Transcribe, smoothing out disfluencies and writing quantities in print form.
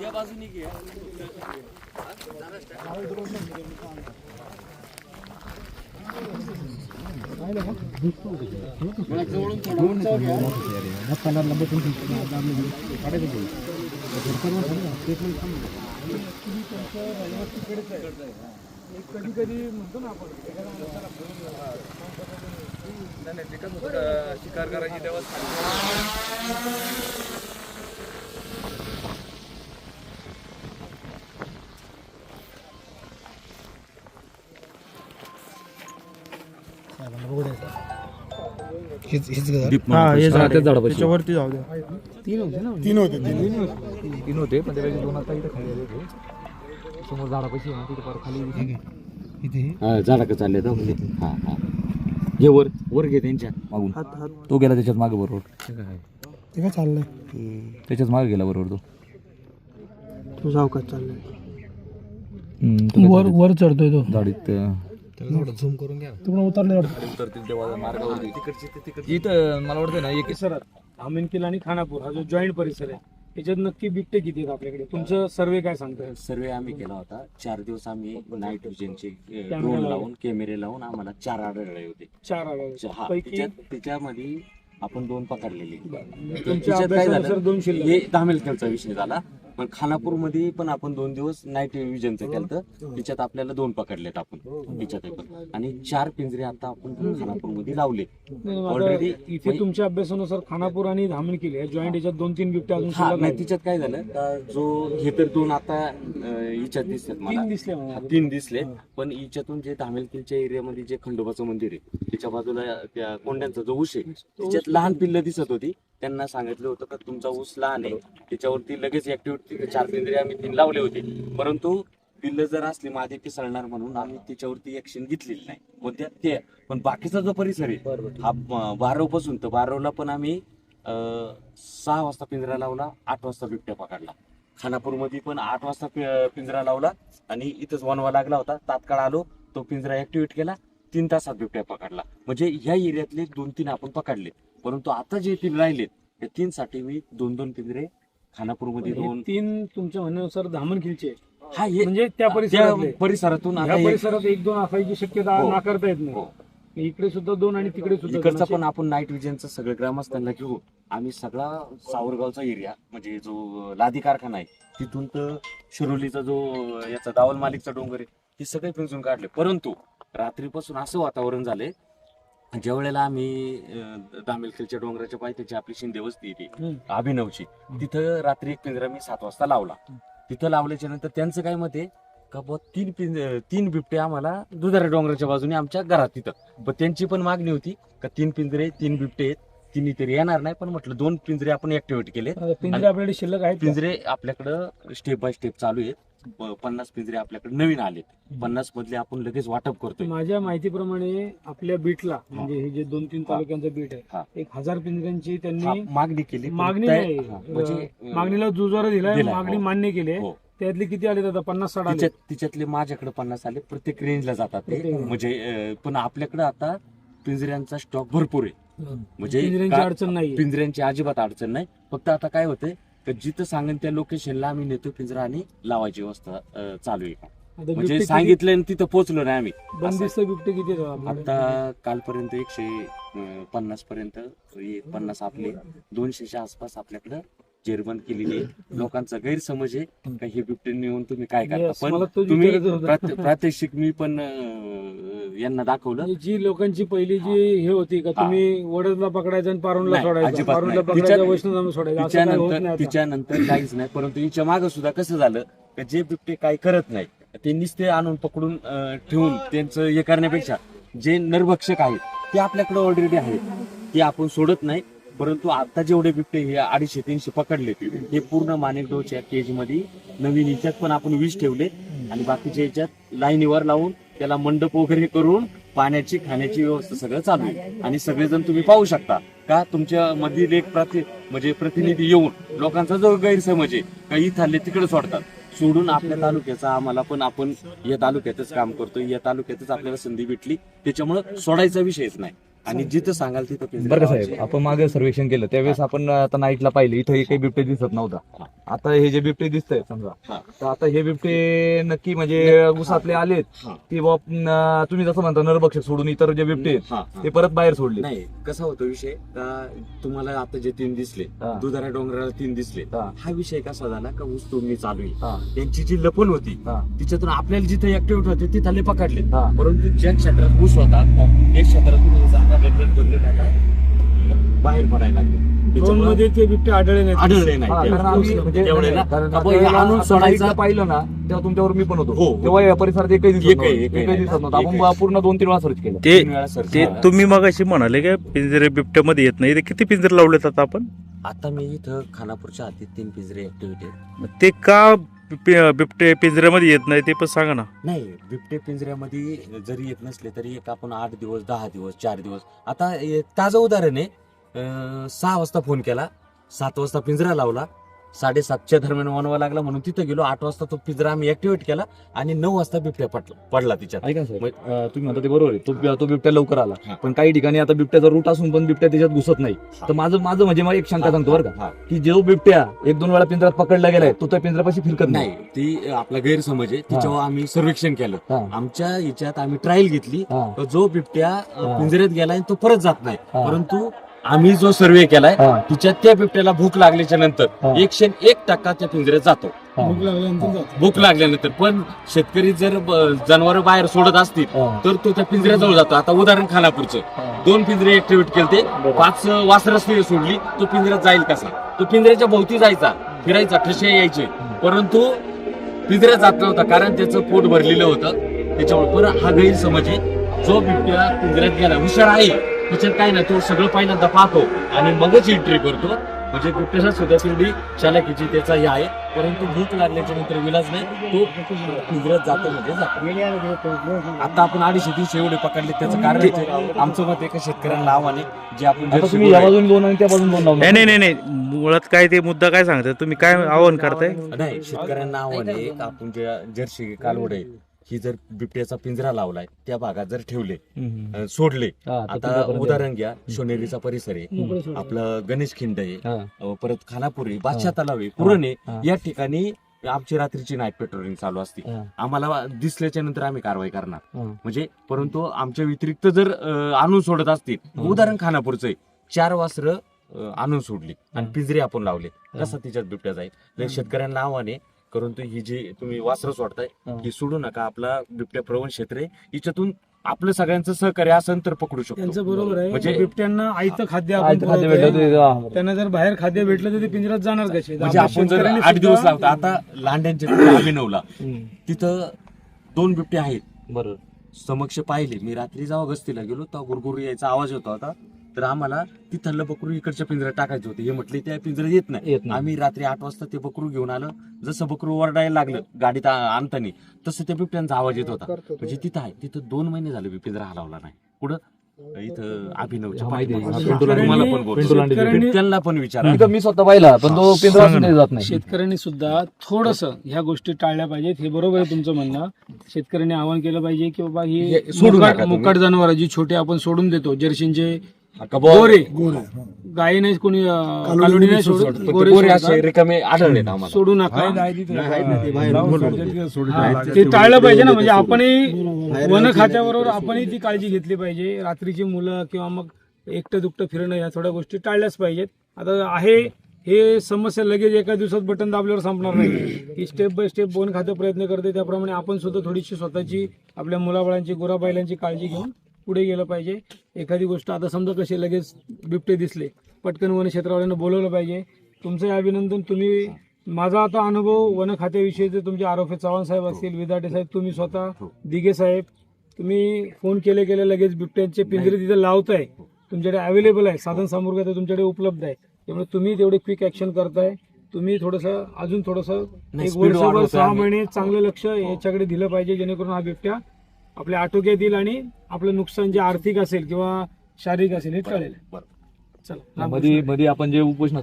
त्या बाजूने घ्या. कधी कधी म्हणतो ना आपण शिकार करायची तेव्हा त्याच्यावरती जाऊ द्या. तीन होते पण त्यापैकी 2 आता इथे खाली आले होते. समोर झाडापाशी आहे ना, तिथे परत खाली झाडाकडे चालले तर हा हा घे वर वर घे त्यांच्या मागून. तो गेला त्याच्यात मागे बरोबर. ते काय चाललंय? त्याच्याच मागे गेला बरोबर तू जाऊ का चाललंय? तो. वर वर चढतोय तो गाडीत झूम करून घ्या. तुम्हाला उतरले उतरतील तेव्हा मार्गावर इथं मला वाटतं ना एक सर आमिनकिल आणि खानापूर हा जो जॉईंट परिसर आहे त्याच्यात नक्की बिबटे किती आहेत आपल्याकडे? तुमचं सर्वे काय सांगतंय? सर्वे आम्ही केला होता. 4 दिवस आम्ही नाईट व्हिजनचे ड्रोन लावून कॅमेरे लावून आम्हाला 4 आढळले होते. 4 आढळले. हा, पैकी त्याच्यामध्ये आपण 2 पकडलेले. तुमच्या त्याच्यात काय अभ्यासानुसार झालं 2 शिल्लक. हे धामेलखेलचा विषय झाला. पण खानापूर मध्ये पण आपण 2 दिवस नाईट व्हिजनचं केलं. त्याच्यात आपल्याला 2 पकडलेत आपण त्याच्यात पण. आणि 4 पिंजरे आता आपण खानापूर मध्ये लावले ऑलरेडी. इथे तुमच्या अभ्यासानुसार खानापूर आणि धामणकिल या जॉईंट याच्यात 2-3 बिबटे अजून हा शिल्लक नाही आहेत. त्याच्यात काय झालं का जो हे तर 2 आता हिच्यात दिसतात मला 3 दिसले मला. 3 दिसले. पण हिच्यातून जे धामेलकिलच्या एरियामध्ये जे खंडोबाचं मंदिर आहे त्याच्या बाजूला त्या कोंड्यांचा जो ऊस आहे त्याच्यात लहान पिल्लं दिसत होती. त्यांना सांगितलं होतं का तुमचा ऊस लहान आहे त्याच्यावरती लगेच ऍक्टिव्हिटी 4 पिंजरे आम्ही 3 लावले होते. परंतु पिल्लं जर असली माझे पिसळणार म्हणून आम्ही त्याच्यावरती ऍक्शन घेतलेली नाही. कोणत्या ते पण बाकीचा जो परिसर आहे हा 12 पासून तर 12ला पण आम्ही 6 वाजता पिंजरा लावला, 8 वाजता बिबट्या पकडला. खानापूरमध्ये पण 8 वाजता पिंजरा लावला आणि इथंच वनवा लागला होता. तात्काळ आलो, तो पिंजरा ऍक्टिव्हेट केला, 3 तासात बिबट्या पकडला. म्हणजे ह्या एरियातले 2-3 आपण पकडले. परंतु आता जे 3 राहिलेत त्या 3 साठी मी 2-2 पिंजरे खानापूरमध्ये 2. 3 तुमच्या म्हणण्यानुसार धामणकिलचे हा हे म्हणजे त्या परिसरातून या परिसरात 1-2 असायची शक्यता हो. नाकारता येत हो. नाही. इकडे सुद्धा 2 आणि तिकडे सुद्धा इकडचा 2 पण आपण नाईट विजनचं सगळं ग्रामस्थांना घेऊ. आम्ही सगळा सावरगावचा एरिया म्हणजे जो लादी कारखाना आहे तिथून तर शिरोलीचा जो याचा दावल मालिकचा डोंगर आहे हे सगळे पिंजून काढले. परंतु रात्रीपासून असं वातावरण झालंय ज्या वेळेला आम्ही दामेलखेलच्या डोंगराच्या पायथ्याची आपली शिंदे वस्ती येते अभिनवची तिथं रात्री 1 पिंजरा मी 7 वाजता लावला. तिथं लावल्याच्या नंतर त्यांचं काय मत आहे का बुवा 3 बिबटे आम्हाला दुधाऱ्या डोंगराच्या बाजूने आमच्या घरात तिथं. पण त्यांची पण मागणी होती का 3 पिंजरे 3 बिबटे आहेत, 3 तरी येणार नाही. पण म्हटलं 2 पिंजरे आपण ऍक्टिव्हेट केले. पिंजरे आपल्याकडे शिल्लक आहेत. पिंजरे आपल्याकडं स्टेप बाय स्टेप चालू आहेत. 50 पिंजरे आपल्याकडे नवीन आलेत. 50 मधले आपण लगेच वाटप करतोय. माझ्या माहितीप्रमाणे आपल्या बीटला म्हणजे हे जे 2-3 तालुक्यांचं बीट हा. आहे 1000 पिंजऱ्यांची त्यांनी मागणी केली. मागणी नाही मागणीला जुजारा दिलाय. मागणी मान्य केली आहे. त्यातले किती आले आता? 50-60 आले. तिच्यातले माझ्याकडे 50 आले. प्रत्येक रेंजला जातात ते. म्हणजे पण आपल्याकडे आता पिंजऱ्यांचा स्टॉक भरपूर आहे. म्हणजे पिंजऱ्यांची अडचण नाही. पिंजऱ्यांची अजिबात अडचण नाही. फक्त आता काय होतंय तर जिथं सांगेन त्या लोकेशनला आम्ही नेतो पिंजरा आणि लावायची व्यवस्था चालू आहे. म्हणजे सांगितलं तिथं पोहोचलो नाही आम्ही. बंदिस्त बिबटे किती आहेत आपल्याकडे? आता कालपर्यंत 150 पर्यंत 50 आपले 200च्या आसपास आपल्याकडे जेरबंद केलेली आहे. लोकांचा गैरसमज आहे का हे बिबटे नेऊन तुम्ही काय करता. पण तुम्ही प्रात्यक्षिक मी पण यांना दाखवलं. जी लोकांची पहिली जी हे होती का तुम्ही वडदला पकडायचं आणि पारुंडला सोडायचं, अजिबात पारुंडला नाही. पकडायचं वैष्णवधाम सोडायचं, असं काही होत नाही आता. तिच्यानंतर काहीच नाही. परंतु हिच्या मागं सुद्धा कसं झालं का जे बिबटे काय करत नाही ते नुसते आणून पकडून ठेवून त्यांचं हे करण्यापेक्षा जे नरभक्षक आहेत ते आपल्याकडे ऑलरेडी आहेत, ते आपण सोडत नाही. परंतु आता जेवढे बिबटे हे 250-300 पकडले हे पूर्ण माणिकडोच्या केज मध्ये नवीन याच्यात पण आपण 20 ठेवले आणि बाकीच्या याच्यात लाईनीवर लावून त्याला मंडप वगैरे करून पाण्याची खाण्याची व्यवस्था सगळं चालू आहे. आणि सगळेजण तुम्ही पाहू शकता का तुमच्या मधील एक म्हणजे प्रतिनिधी येऊन लोकांचा जो गैरसमज आहे का इथले तिकडे सोडतात सोडून आपल्या तालुक्याचा आम्हाला पण आपण या तालुक्यातच काम करतो, या तालुक्यातच आपल्याला संधी भेटली त्याच्यामुळे सोडायचा विषयच नाही. आणि जिथं सांगाल तिथं पिंजरे बरं का लावायचे. साहेब, आपण मागे सर्वेक्षण केलं त्यावेळेस आपण आता नाईटला पाहिलं इथं काही बिबटे दिसत नव्हता. आता हे जे बिबटे दिसतंय समजा, हा. तर आता हे बिबटे नक्की म्हणजे उसातले आलेत हा. की बाबा तुम्ही जसं म्हणता नरभक्षक सोडून इतर जे बिबटे आहेत, हा, हा. ते परत बाहेर सोडले. नाही कसा होतो विषय का तुम्हाला आता जे 3 दिसले, हा. दुधारा डोंगराला 3 दिसले, हा. हा विषय कसा झाला का ऊस तोडणी चालू आहे. हा. त्यांची जी लपण होती हा. तिच्यातून आपल्याला जिथे ऍक्टिव्हिटी होते तिथले पकडले, हा. परंतु ज्या क्षेत्रात ऊस होता एक क्षेत्रातून हे जागा वेगळं बदलून आता बाहेर पडायला लागले. ड्रोन त्याच्यामुळं मध्ये ते बिबटे आढळले नाही. आढळले हा, नाही कारण आम्ही म्हणजे तेवढे ना कारण आपण आता हे आणून आता सोडायचं नाईटला पाहिलं ना तेव्हा तुमच्यावर मी पण होतो. हो. तेव्हा या परिसरात एकही दिसत एकही नव्हतं. एकही नाही. दिसत नव्हतं. आपण एकही. पूर्ण 2-3 वेळा सर्च केलं. ते 3 वेळा search ते केलं. तुम्ही मगाशी म्हणाले का पिंजरे बिबट्यामध्ये येत नाही, ते किती पिंजरे लावलेत आता आपण? आता मी इथं खानापूरच्या हाती 3 पिंजरे ऍक्टिव्हिटी ते का बिबटे पिंजऱ्यामध्ये येत नाही ते पण सांगा ना. नाही. बिबटे पिंजऱ्यामध्ये जरी येत नसले तरी एक आपण 8 दिवस 10 दिवस 4 दिवस आता ताजं उदाहरण आहे. 6 वाजता फोन केला, 7 वाजता पिंजरा लावला, 7:30च्या दरम्यान वनवा लागला म्हणून तिथे गेलो. 8 वाजता तो पिंजरा आम्ही ऍक्टिव्हेट केला आणि 9 वाजता बिबट्या पडला तिच्यात. ऐका साहेब, तुम्ही म्हणता ते बरोबर आहे, तो बिबट्या लवकर आला. हा. पण काही ठिकाणी आता बिबट्याचा रूट असून पण बिबट्या त्याच्यात घुसत नाही. तर माझं म्हणजे मला एक शंका सांगतो बरं का, हा. की जो बिबट्या 1-2 वेळा पिंजऱ्यात पकडला गेलाय तो त्या पिंजऱ्यापाशी फिरकत नाही. नाही ती आपला गैरसमज आहे. तिच्यावर आम्ही सर्वेक्षण केलं. हा. आमच्या याच्यात आम्ही ट्रायल घेतली. हा. तर जो बिबट्या पिंजऱ्यात गेलाय तो परत जात नाही. हा. परंतु आम्ही जो सर्वे केलाय हा. तिच्यात त्या बिबट्याला भूक लागल्याच्या नंतर हा. 101% त्या पिंजऱ्यात जातो. हा. भूक लागल्यानंतर जातो. भूक लागल्यानंतर. पण शेतकरी जर जनावर बाहेर सोडत असतील हा. तर तो त्या पिंजऱ्याजवळ जातो. आता उदाहरण खानापूरचं हा. 2 पिंजरे ऍक्टिव्हेट केले, 5 वासरं सोडली, तो पिंजऱ्यात जाईल कसा? तो पिंजऱ्याच्या भोवती जायचा, फिरायचा, ठसे यायचे, परंतु पिंजऱ्यात जात नव्हता कारण त्याचं पोट भरलेलं होतं. त्याच्यामुळे पण हा गैरसमज आहे. जो बिबट्या पिंजऱ्यात गेला हुशार आहे, त्याच्यात काय नाही, तो सगळं पहिल्यांदा पाहतो आणि मगच एंट्री करतो. म्हणजे बिबट्याचा सुद्धा तेवढी चालाकीची त्याचा हे आहे. परंतु भूक लागल्याच्या नंतर विलाज नाही, तो पिंजऱ्यात जातो म्हणजे जातो. आता आपण 250-300 एवढे पकडले, त्याचं कारण आहे, आमचं मत आहे का शेतकऱ्यांना आव्हाने जे आपण आता जर्सी तुम्ही या बाजून 2 आणि त्या बाजून 2 लावले. नाही नाही नाही नाही, मुळात काय ते मुद्दा काय सांगताय तुम्ही, काय आवाहन करताय? नाही, शेतकऱ्यांना आव्हान आहे का आपण जे जर्सी कालवड आहे ही जर बिबट्याचा पिंजरा लावलाय त्या भागात जर ठेवले, सोडले. हा, तर आता तुमच्यापर्यंत उदाहरण घ्या, सोनेरीचा परिसर आहे, आपलं गणेश खिंड आहे, हा. परत खानापूर आहे, बादशाह तलाव आहे, पुरण हा. आहे. या ठिकाणी आमची रात्रीची नाईट पेट्रोलिंग चालू असते. हा. आम्हाला दिसल्याच्या नंतर आम्ही कारवाई करणार. हा. म्हणजे परंतु आमच्या व्यतिरिक्त जर आणून सोडत असतील, उदाहरण खानापूरचं आहे, 4 वासरं आणून सोडली आणि पिंजरे आपण लावले, कसा तिच्यात बिबट्या जाईल? शेतकऱ्यांना आव्हान आहे, परंतु ही जी तुम्ही वासरं सोडताय ही सोडू नका. आपला बिबट्या प्रवण क्षेत्र आहे, याच्यातून आपलं सगळ्यांचं सहकार्य असेल तर पकडू त्यांचं शकतो. बरोबर आहे. म्हणजे- बिबट्यांना आईचं खाद्य आपण खाद्य पुरवतोय. भेटलं ते- त्यांना जर बाहेर खाद्य भेटलं तर ते पिंजऱ्यात जाणार कसे? म्हणजे आपल्या आपण जर शेतकऱ्यांनी 8 दिवस सुद्धा- लावतो, आता लांड्यांच्या तिथे अभिनवला हम्म. तिथं 2 बिबटे आहेत, बरोबर. समक्ष पाहिले. मी रात्री जेव्हा गस्तीला गेलो तेव्हा गुरगुर यायचा आवाज होता होता. तर आम्हाला तिथलं बकरू इकडच्या पिंजऱ्यात टाकायचं होतं. हे म्हटले त्या पिंजऱ्यात येत नाही. येत नाही. आम्ही रात्री 8 वाजता ते बकरू घेऊन आलं. जसं बकरू ओरडायला लागलं गाडीत आणताना, तसं त्या बिबट्यांचा आवाज येत होता. म्हणजे तिथं आहे, तिथं 2 महिने झाले पिंजरा हलवला नाही. कुठं? इथं अभिनवच्या हा, माहिती आहे. पाठीमागे. पिंटू लांडे- तुम्हाला पण बोलतो. पिंटू लांडे- शेतकऱ्यांनी- त्यांना पण विचारा. इथं मी स्वतः पाहिला पण तो पिंजरा असून नाही जात नाही. शेतकऱ्यांनी सुद्धा थोडस ह्या गोष्टी टाळल्या पाहिजेत. हे बरोबर आहे तुमचं म्हणणं. शेतकऱ्यांनी आवाहन केलं पाहिजे की बाबा ही हे सोडू नका तुम्ही. मुकाट जनावर जी छोटे आपण सोडून देतो, जर्सींचे कबोर- गोरे गाई नाही, कोणी कालोडी नाही सोडत, पण ते गोरे गोरे सोडतात. असे रिकामे आढळलेत आम्हाला. सोडू नका. हा, ते टाळलं पाहिजे ना. म्हणजे आपणही वन खात्याबरोबर आपणही ती काळजी घेतली पाहिजे. रात्रीची मुलं किंवा मग एकटं दुकटं फिरणं ह्या थोड्या गोष्टी टाळल्याच पाहिजेत. आता आहे हे समस्या लगेच एका दिवसात बटन दाबल्यावर संपणार नाही. ही स्टेप बाय स्टेप वन खातं प्रयत्न करते, त्याप्रमाणे आपण सुद्धा थोडीशी स्वतःची, आपल्या मुलाबाळांची, गुराबायलांची काळजी घेऊन पुढे गेलं पाहिजे. एखादी गोष्ट आता समजा कसे लगेच बिबटे दिसले, पटकन वन क्षेत्रवाल्यांना बोलवलं पाहिजे. तुमचंही अभिनंदन. तुम्ही, माझा आता अनुभव वन खात्याविषयीचे तुमचे आरोपी चव्हाण साहेब असतील, विदाटे साहेब, तुम्ही स्वतः, दिघे साहेब, तुम्ही फोन केले लगेच बिबट्यांचे पिंजरे तिथे लावताय. तुमच्याकडे अवेलेबल आहे, साधन सामुग्री आता तुमच्याकडे उपलब्ध आहे. त्यामुळे तुम्ही तेवढे क्विक ऍक्शन करताय. तुम्ही थोडंसं अजून थोडंसं नाही, एक speed वर्षभर वाढवतोय 6 आम्ही. महिने चांगलं लक्ष याच्याकडे दिलं पाहिजे, जेणेकरून हा बिबट्या आपल्या आटोक्यात येईल आणि आपलं नुकसान जे आर्थिक असेल किंवा शारीरिक असेल हे टळेल. बरं. चला मध्ये आपण जे उपोषण